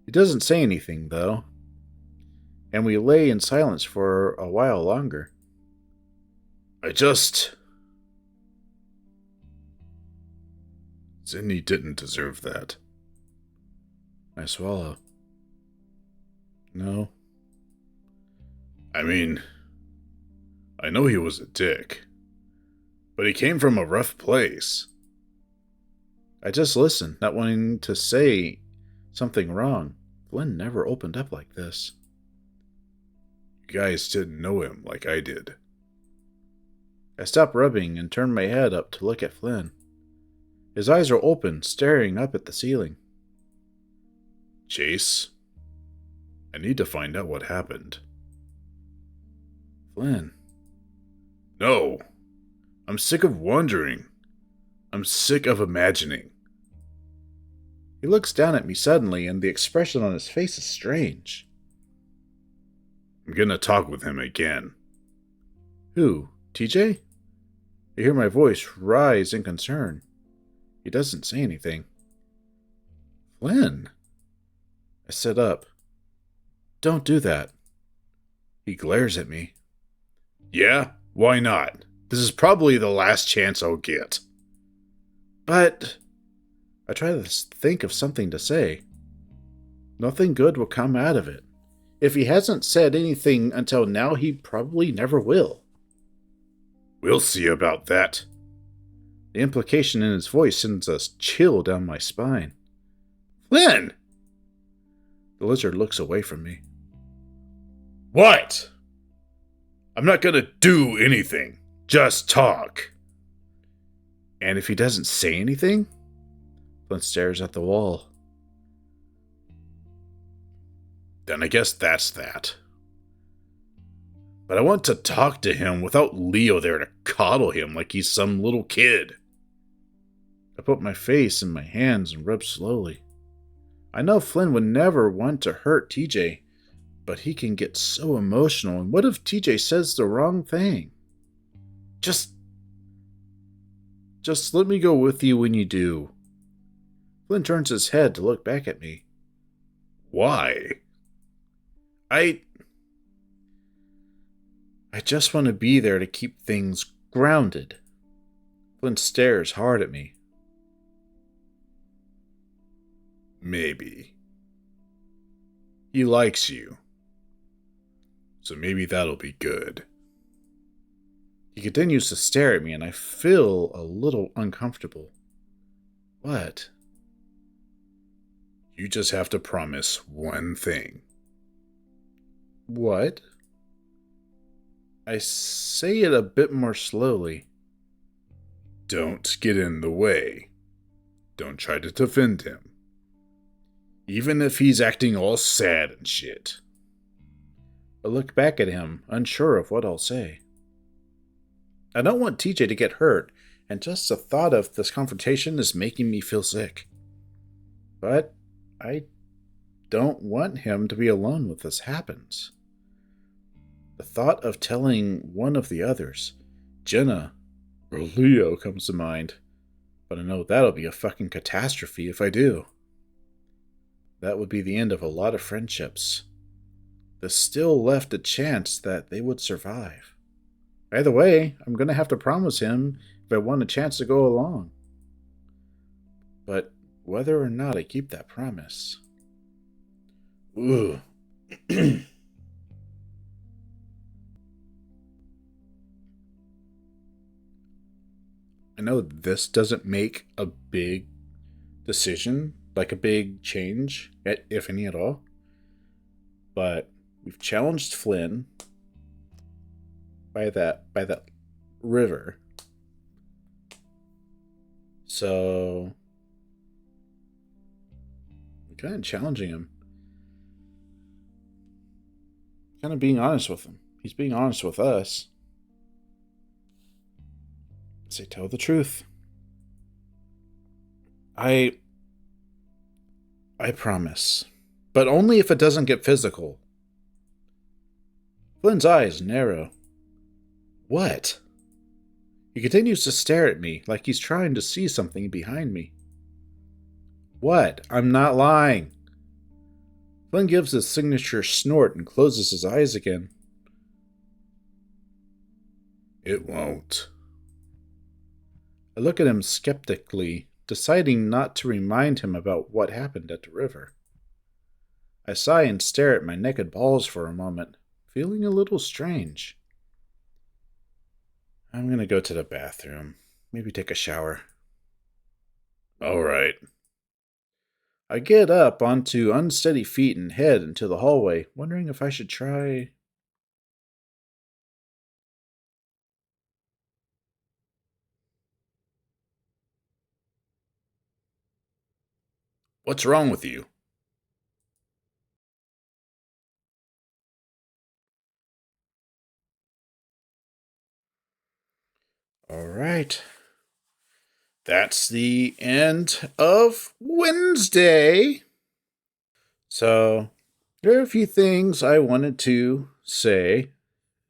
He doesn't say anything, though, and we lay in silence for a while longer. Sydney didn't deserve that. I swallow. No. I mean, I know he was a dick, but he came from a rough place. I just listened, not wanting to say something wrong. Flynn never opened up like this. You guys didn't know him like I did. I stop rubbing and turn my head up to look at Flynn. His eyes are open, staring up at the ceiling. Chase, I need to find out what happened. Flynn. No. I'm sick of wondering. I'm sick of imagining. He looks down at me suddenly, and the expression on his face is strange. I'm gonna talk with him again. Who? TJ? I hear my voice rise in concern. He doesn't say anything. Flynn. I sit up. Don't do that. He glares at me. Yeah? Why not? This is probably the last chance I'll get. But I try to think of something to say. Nothing good will come out of it. If he hasn't said anything until now, he probably never will. We'll see about that. The implication in his voice sends a chill down my spine. Flynn! The lizard looks away from me. What? I'm not gonna do anything. Just talk. And if he doesn't say anything? Flynn stares at the wall. Then I guess that's that. But I want to talk to him without Leo there to coddle him like he's some little kid. I put my face in my hands and rub slowly. I know Flynn would never want to hurt TJ, but he can get so emotional, and what if TJ says the wrong thing? Just let me go with you when you do. Flynn turns his head to look back at me. Why? I just want to be there to keep things grounded. Flynn stares hard at me. Maybe. He likes you. So maybe that'll be good. He continues to stare at me, and I feel a little uncomfortable. What? You just have to promise one thing. What? I say it a bit more slowly. Don't get in the way. Don't try to defend him. Even if he's acting all sad and shit. I look back at him, unsure of what I'll say. I don't want TJ to get hurt, and just the thought of this confrontation is making me feel sick. But I don't want him to be alone when this happens. The thought of telling one of the others, Jenna or Leo, comes to mind. But I know that'll be a fucking catastrophe if I do. That would be the end of a lot of friendships. There's still left a chance that they would survive. Either way, I'm going to have to promise him if I want a chance to go along. But whether or not I keep that promise... Ooh. I know this doesn't make a big decision, like a big change, if any at all. But we've challenged Flynn by that river. So we're kind of challenging him. Kind of being honest with him. He's being honest with us. Say, tell the truth. I promise. But only if it doesn't get physical. Flynn's eyes narrow. What? He continues to stare at me like he's trying to see something behind me. What? I'm not lying. Flynn gives his signature snort and closes his eyes again. It won't. I look at him skeptically, deciding not to remind him about what happened at the river. I sigh and stare at my naked balls for a moment, feeling a little strange. I'm gonna go to the bathroom. Maybe take a shower. All right. I get up onto unsteady feet and head into the hallway, wondering if I should try... What's wrong with you? All right. That's the end of Wednesday. So, there are a few things I wanted to say.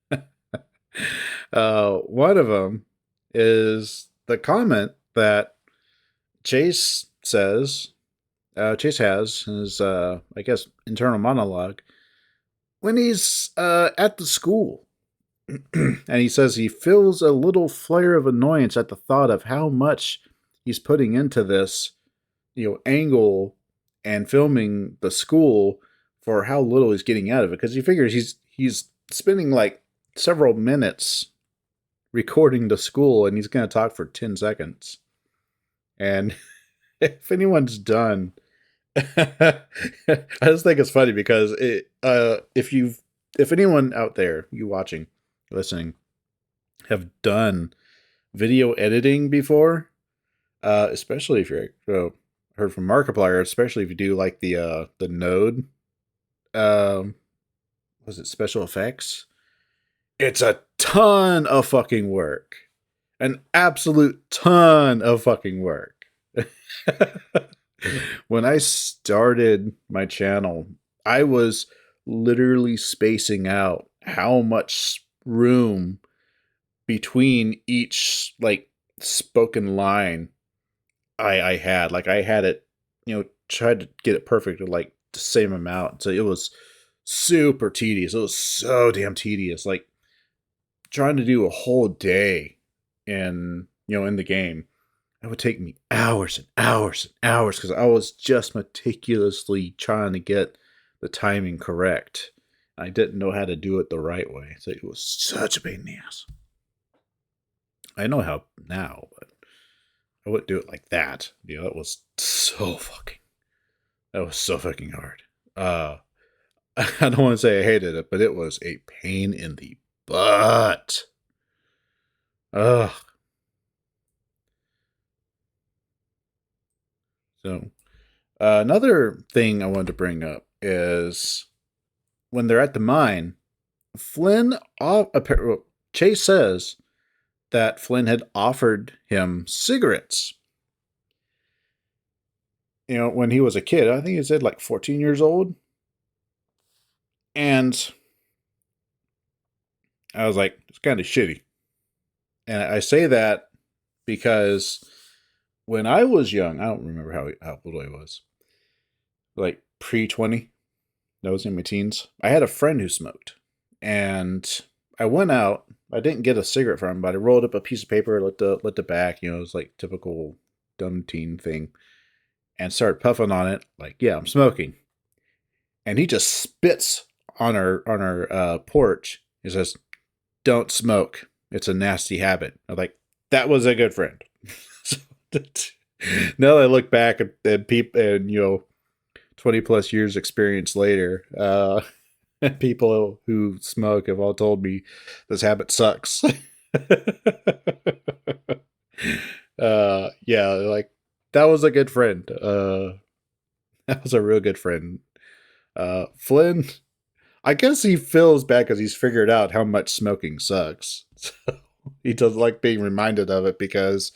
One of them is the comment that Chase says, Chase has his, I guess, internal monologue when he's at the school. And he says he feels a little flare of annoyance at the thought of how much he's putting into this, angle and filming the school for how little he's getting out of it. Because he figures he's spending like several minutes recording the school and he's going to talk for 10 seconds. And if anyone's done, I just think it's funny because if anyone out there, you watching, listening, have done video editing before, especially if you're heard from Markiplier, especially if you do like the node, was it special effects? It's a ton of fucking work, an absolute ton of fucking work. When I started my channel, I was literally spacing out how much room between each like spoken line I had. Like I had it, tried to get it perfect at like the same amount. So it was super tedious. It was so damn tedious. Like trying to do a whole day in the game It would take me hours and hours and hours because I was just meticulously trying to get the timing correct. I didn't know how to do it the right way. So it was such a pain in the ass. I know how now, but I wouldn't do it like that. That was so fucking hard. I don't want to say I hated it, but it was a pain in the butt. Ugh. So, another thing I wanted to bring up is when they're at the mine, Flynn, Chase says that Flynn had offered him cigarettes. When he was a kid, I think he said like 14 years old. And I was like, it's kind of shitty. And I say that because when I was young, I don't remember how old I was, like pre-20, I was in my teens. I had a friend who smoked. And I went out. I didn't get a cigarette from him, but I rolled up a piece of paper, lit the back, it was like typical dumb teen thing, and started puffing on it, like, yeah, I'm smoking. And he just spits on our porch. He says, "Don't smoke. It's a nasty habit." I'm like, that was a good friend. So, now that I look back and 20 plus years experience later, people who smoke have all told me this habit sucks. Yeah, like that was a good friend. That was a real good friend. Flynn, I guess he feels bad because he's figured out how much smoking sucks. So he doesn't like being reminded of it because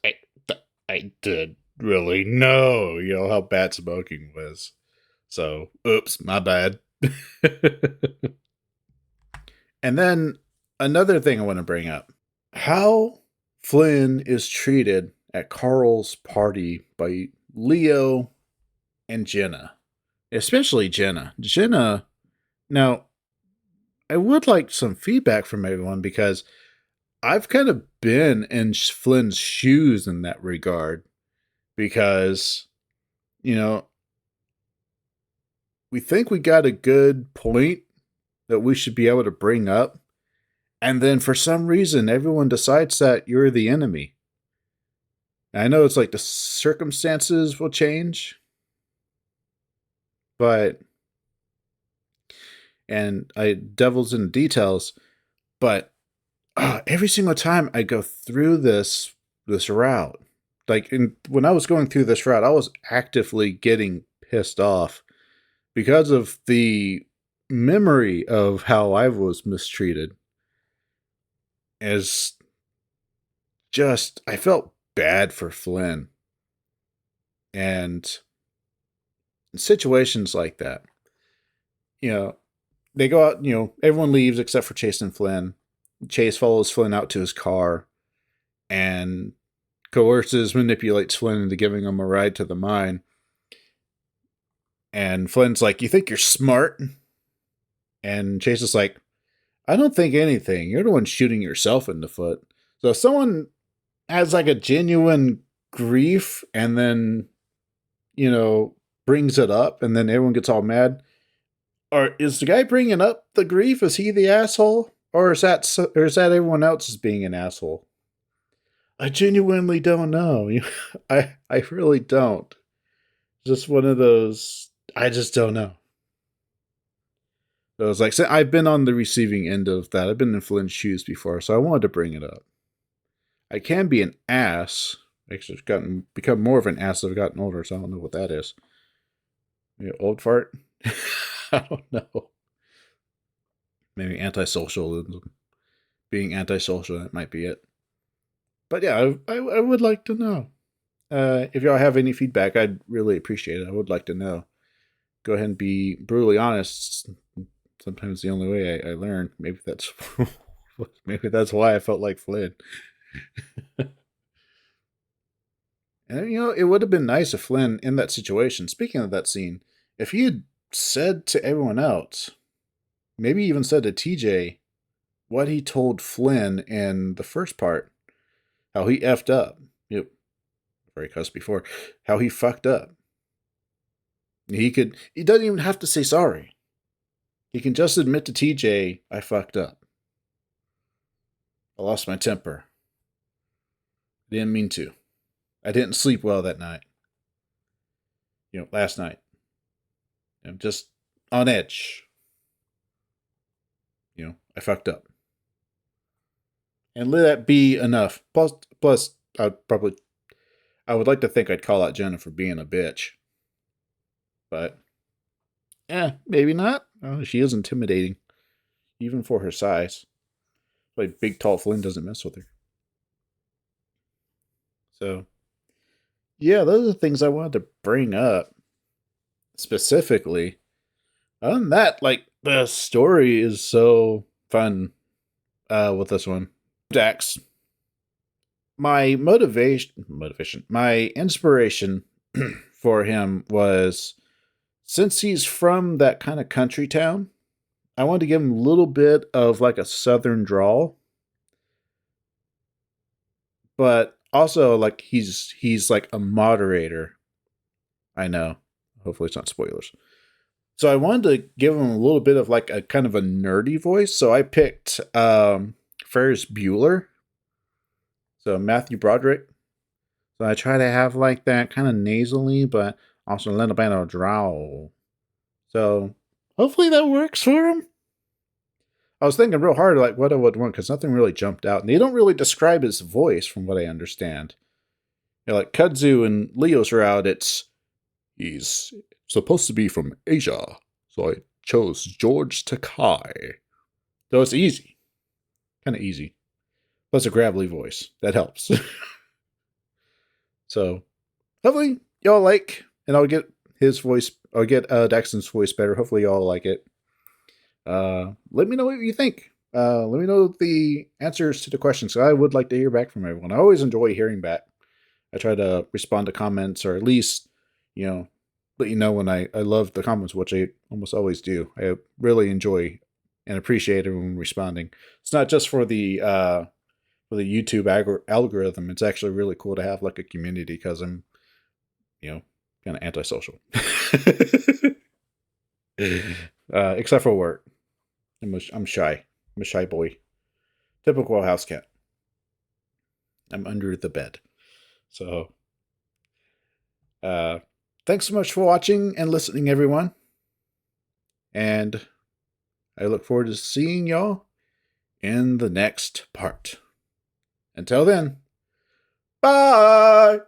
I, I did really know, how bad smoking was. So, oops, my bad. And then another thing I want to bring up, how Flynn is treated at Carl's party by Leo and Jenna, especially Jenna. Now, I would like some feedback from everyone because I've kind of been in Flynn's shoes in that regard because, we think we got a good point that we should be able to bring up. And then for some reason, everyone decides that you're the enemy. I know it's like the circumstances will change, but, and I devil's in the details, but every single time I go through this route, like when I was going through this route, I was actively getting pissed off because of the memory of how I was mistreated. As just, I felt bad for Flynn. And in situations like that, they go out, everyone leaves except for Chase and Flynn. Chase follows Flynn out to his car and manipulates Flynn into giving him a ride to the mine. And Flynn's like, "You think you're smart?" And Chase is like, "I don't think anything. You're the one shooting yourself in the foot." So if someone has like a genuine grief and then, brings it up and then everyone gets all mad, or is the guy bringing up the grief? Is he the asshole? Or is that everyone else is being an asshole? I genuinely don't know. I really don't. Just one of those, I just don't know. So I was like, I've been on the receiving end of that. I've been in Flynn's shoes before, so I wanted to bring it up. I can be an ass. Actually, I've become more of an ass as I've gotten older, so I don't know what that is. Old fart? I don't know. Maybe antisocial. Being antisocial, that might be it. But yeah, I would like to know. If y'all have any feedback, I'd really appreciate it. I would like to know. Go ahead and be brutally honest. Sometimes the only way I learn. Maybe that's why I felt like Flynn. And it would have been nice if Flynn, in that situation, speaking of that scene, if he had said to everyone else, maybe even said to TJ, what he told Flynn in the first part. how he effed up. Yep, very cussed before. How he fucked up. He doesn't even have to say sorry. He can just admit to TJ, I fucked up. I lost my temper. I didn't mean to. I didn't sleep well that night. Last night. Just on edge. I fucked up. And let that be enough. Plus, I would like to think I'd call out Jenna for being a bitch. But, maybe not. She is intimidating, even for her size. Like, big, tall Flynn doesn't mess with her. So, yeah, those are the things I wanted to bring up specifically. Other than that, like, the story is so fun with this one. Dax. My my inspiration for him was, since he's from that kind of country town, I wanted to give him a little bit of like a southern drawl. But also, like, he's like a moderator. I know. Hopefully it's not spoilers. So I wanted to give him a little bit of like a kind of a nerdy voice. So I picked Ferris Bueller. So Matthew Broderick. So I try to have like that kind of nasally, but also a little bit of drawl. So hopefully that works for him. I was thinking real hard like what I would want, because nothing really jumped out. And they don't really describe his voice from what I understand. Like Kudzu and Leo's route, he's supposed to be from Asia, so I chose George Takai. So it's easy. Kind of easy. Plus a gravelly voice. That helps. So hopefully y'all like, and I'll get his voice, I'll get Daxton's voice better. Hopefully y'all like it. Let me know what you think. Let me know the answers to the questions. So I would like to hear back from everyone. I always enjoy hearing back. I try to respond to comments, or at least, let you know when I love the comments, which I almost always do. I really enjoy and appreciate everyone responding. It's not just for the YouTube algorithm. It's actually really cool to have like a community, because I'm, kind of antisocial. Except for work. I'm shy. I'm a shy boy. Typical house cat. I'm under the bed. So, thanks so much for watching and listening, everyone. And I look forward to seeing y'all in the next part. Until then, bye!